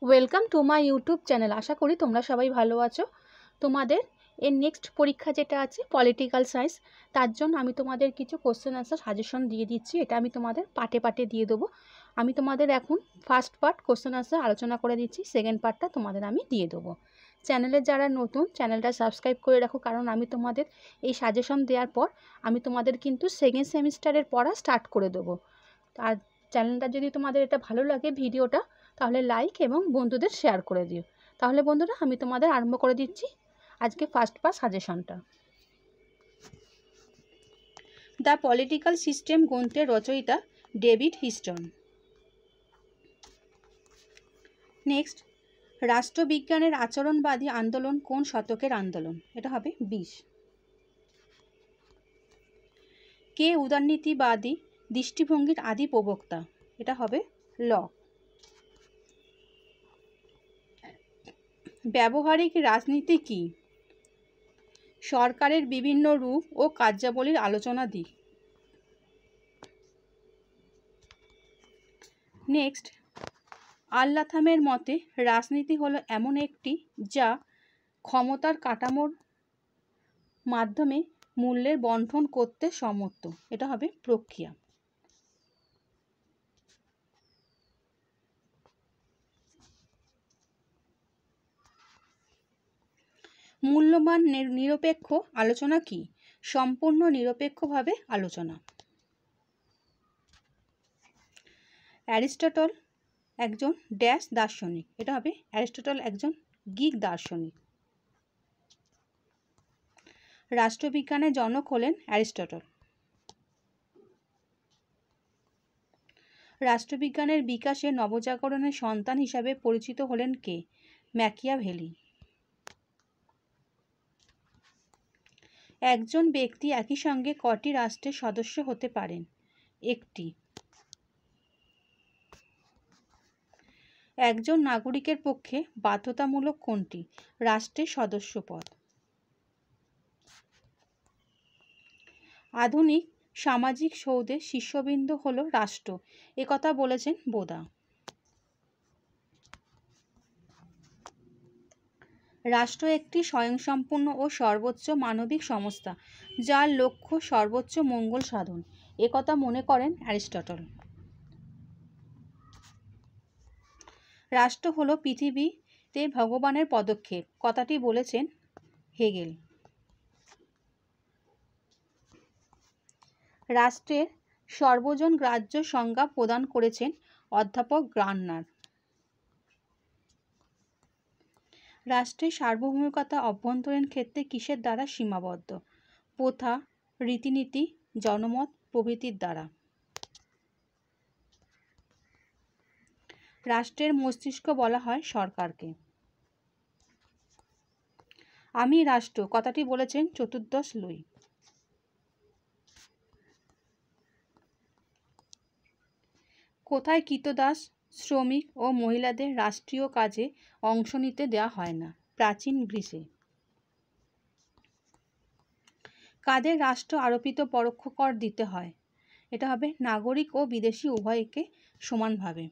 Welcome to my YouTube channel. আশা করি তোমরা সবাই ভালো আছো। তোমাদের এর নেক্সট পরীক্ষা যেটা আছে পলিটিক্যাল সায়েন্স, তার জন্য আমি তোমাদের কিছু কোশ্চেন আনসার সাজেশন দিয়ে দিচ্ছি। এটা আমি তোমাদের পার্টে পার্টে দিয়ে দেবো। আমি তোমাদের এখন ফার্স্ট পার্ট কোশ্চেন আনসার আলোচনা করে দিচ্ছি, সেকেন্ড পার্টটা তোমাদের আমি দিয়ে দেবো। চ্যানেলের যারা নতুন, চ্যানেলটা সাবস্ক্রাইব করে রাখো, কারণ আমি তোমাদের এই সাজেশন দেওয়ার পর আমি তোমাদের কিন্তু সেকেন্ড সেমিস্টারের পড়া স্টার্ট করে দেবো। আর চ্যানেলটা যদি তোমাদের এটা ভালো লাগে ভিডিওটা, তাহলে লাইক এবং বন্ধুদের শেয়ার করে দিও। তাহলে বন্ধুরা আমি তোমাদের আরম্ভ করে দিচ্ছি আজকে ফার্স্ট পার্ট সাজেশনটা। দ্য পলিটিক্যাল সিস্টেম গ্রন্থের রচয়িতা ডেভিড হিস্টন। নেক্সট, রাষ্ট্রবিজ্ঞানের আচরণবাদী আন্দোলন কোন শতকের আন্দোলন? এটা হবে 20। কে উদারনীতিবাদী দৃষ্টিভঙ্গির আদি প্রবক্তা? এটা হবে লক। ব্যবহারিক রাজনীতি কি? সরকারের বিভিন্ন রূপ ও কার্যাবলীর আলোচনা দিক। নেক্সট, আল-লাথামের মতে রাজনীতি হলো এমন একটি যা ক্ষমতার কাঠামোর মাধ্যমে মূল্যের বণ্টন করতে সমর্থ। এটা হবে প্রক্রিয়া। মূল্যবান নিরপেক্ষ আলোচনা কি? সম্পূর্ণ নিরপেক্ষভাবে আলোচনা। অ্যারিস্টটল একজন ড্যাশ দার্শনিক? এটা হবে অ্যারিস্টটল একজন গ্রিক দার্শনিক। রাষ্ট্রবিজ্ঞানের জনক হলেন অ্যারিস্টটল। রাষ্ট্রবিজ্ঞানের বিকাশে নবজাগরণের সন্তান হিসাবে পরিচিত হলেন কে? ম্যাকিয়াভেলি। একজন ব্যক্তি একই সঙ্গে কটি রাষ্ট্রের সদস্য হতে পারেন? একটি। একজন নাগরিকের পক্ষে বাধ্যতামূলক কোনটি? রাষ্ট্রের সদস্যপদ। আধুনিক সামাজিক সৌধের শীর্ষবিন্দু হল রাষ্ট্র, একথা বলেছেন বোদা। রাষ্ট্র একটি স্বয়ংসম্পূর্ণ ও সর্বোচ্চ মানবিক সংস্থা, যার লক্ষ্য সর্বোচ্চ মঙ্গল সাধন, একথা মনে করেন অ্যারিস্টটল। রাষ্ট্র হলো পৃথিবীতে ভগবানের পদক্ষেপ, কথাটি বলেছেন হেগেল। রাষ্ট্রের সর্বজন গ্রাহ্য সংজ্ঞা প্রদান করেছেন অধ্যাপক গ্রার্নার। রাষ্ট্রের সার্বভৌমিকতা অভ্যন্তরীণ ক্ষেত্রে কিসের দ্বারা সীমাবদ্ধ? প্রথা, রীতিনীতি, জনমত প্রভৃতির দ্বারা। রাষ্ট্রের মস্তিষ্ক বলা হয় সরকারকে। আমি রাষ্ট্র কথাটি বলেছেন চতুর্দশ লুই। কোথায় কৃতদাস শ্রমিক ও মহিলাদের রাষ্ট্রীয় কাজে অংশ নিতে দেওয়া হয় না? প্রাচীন গ্রিসে। কাদের রাষ্ট্র আরোপিত পরোক্ষ কর দিতে হয়? এটা হবে নাগরিক ও বিদেশি উভয়কে সমানভাবে।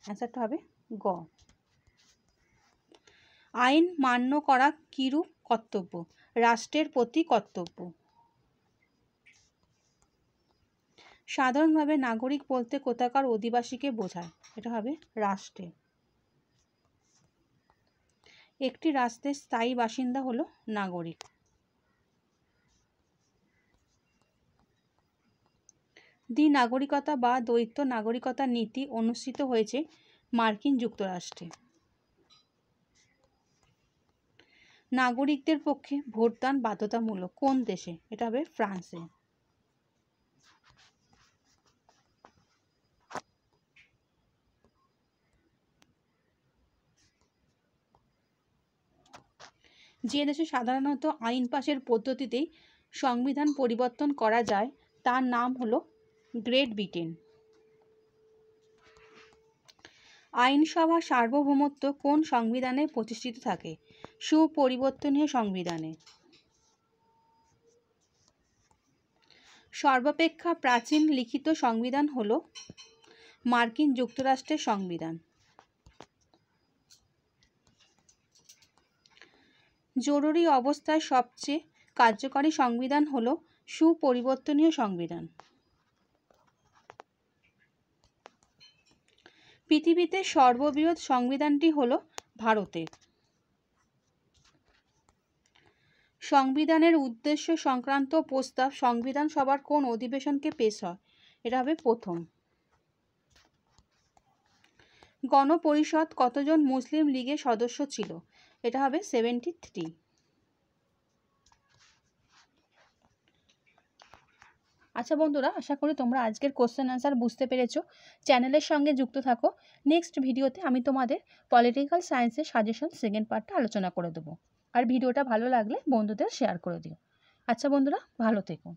অ্যান্সারটা হবে গ। আইন মান্য করা কিরূপ কর্তব্য? রাষ্ট্রের প্রতি কর্তব্য। সাধারণভাবে নাগরিক বলতে কোথাকার অধিবাসীকে বোঝায়? এটা হবে রাষ্ট্রে। একটি রাষ্ট্রের স্থায়ী বাসিন্দা হলো নাগরিক। দ্বি নাগরিকতা বা দ্বৈত নাগরিকতা নীতি অনুষ্ঠিত হয়েছে মার্কিন যুক্তরাষ্ট্রে। নাগরিকদের পক্ষে ভোটদান বাধ্যতামূলক কোন দেশে? এটা হবে ফ্রান্সে। যে দেশে সাধারণত আইন পাশের পদ্ধতিতেই সংবিধান পরিবর্তন করা যায় তার নাম হলো গ্রেট ব্রিটেন। আইনসভার সার্বভৌমত্ব কোন সংবিধানে প্রতিষ্ঠিত থাকে? সুপরিবর্তনীয় সংবিধানে। সর্বাপেক্ষা প্রাচীন লিখিত সংবিধান হলো মার্কিন যুক্তরাষ্ট্রের সংবিধান। জরুরি অবস্থায় সবচেয়ে কার্যকরী সংবিধান হলো সুপরিবর্তনীয় সংবিধান। পৃথিবীতে সর্ববৃহৎ সংবিধানটি হলো ভারতের। সংবিধানের উদ্দেশ্য সংক্রান্ত প্রস্তাব সংবিধান সভার কোন অধিবেশনকে পেশ হয়? এটা হবে প্রথম। গণপরিষদ কতজন মুসলিম লীগের সদস্য ছিল? এটা হবে 73। আচ্ছা বন্ধুরা, আশা করি তোমরা আজকের কোশ্চেন আনসার বুঝতে পেরেছো। চ্যানেলের সঙ্গে যুক্ত থাকো। নেক্সট ভিডিওতে আমি তোমাদের পলিটিক্যাল সায়েন্সের সাজেশন সেকেন্ড পার্টটা আলোচনা করে দেবো। আর ভিডিওটা ভালো লাগলে বন্ধুদের শেয়ার করে দিও। আচ্ছা বন্ধুরা, ভালো থেকো।